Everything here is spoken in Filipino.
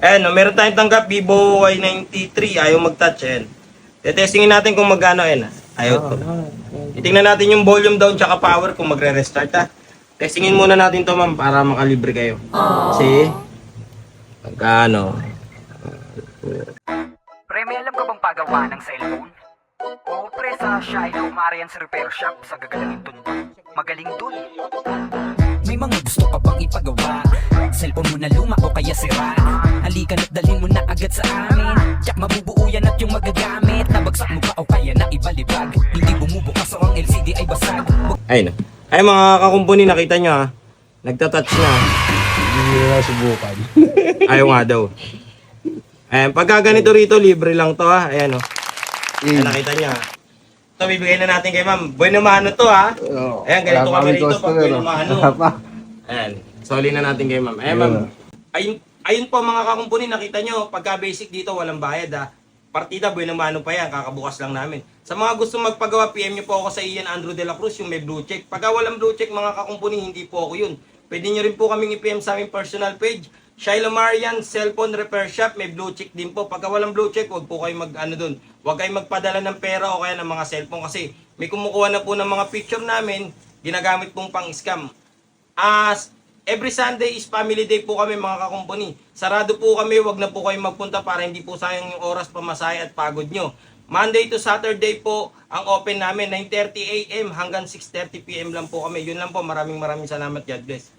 Ayan, no, meron tayong tanggap Vivo Y93, ayaw mag-touch. Ayan. Tetestingin natin kung magkano. Ayan, ayaw to. Titingnan natin yung volume down tsaka power kung magre-restart ha. Testingin muna natin to ma'am para makalibre kayo. Kasi, magkano. Pre, may alam ka bang pagawa ng cellphone? Oo pre, sa Shiloh Marian's Repair Shop sa gagalangin Tondo. Magaling dun. May mga gusto ka bang ipagawa? Cellphone mo na luma o kaya sira? Halika na't dalhin mo na agad sa amin. Tiyak mabubuo yan at yung magagamit. Nabagsak mo pa o kaya na ibalibag. Hindi bumubukas o ang LCD ay basag. Ayun. Ay mga kakumpuni, nakita nyo ha. Nagtatouch na. Hindi na subukan. Ayaw nga daw. Ayan, pagka ganito rito, libre lang to ha. Ayan o. Ayan, nakita nyo ha. Ito, bibigay na natin kay ma'am. Buena mano to ha. Ayan, ganito kami rito pag buena mano. Ayan, soli na natin kay ma'am. Ayan ma'am. Ayun po mga kakumpuni, nakita nyo, pagka basic dito, walang bayad ha. Partida, buena mano pa yan, kakabukas lang namin. Sa mga gusto magpagawa, PM nyo po ako sa Ian Andrew de la Cruz, yung may blue check. Pagka walang blue check mga kakumpuni, hindi po ako yun. Pwede nyo rin po kaming i-PM sa aming personal page. Shiloh Marian Cellphone Repair Shop, may blue check din po. Pagka walang blue check, wag po kayo dun. Wag kayong magpadala ng pera o kaya ng mga cellphone kasi may kumukuha na po ng mga picture namin, ginagamit pong pang-scam. Every Sunday is family day po kami mga kakumpuni. Sarado po kami, wag na po kayong magpunta para hindi po sayang yung oras, pamasahe at pagod nyo. Monday to Saturday po ang open namin, 9:30 AM hanggang 6:30 PM lang po kami. Yun lang po, maraming salamat. God bless.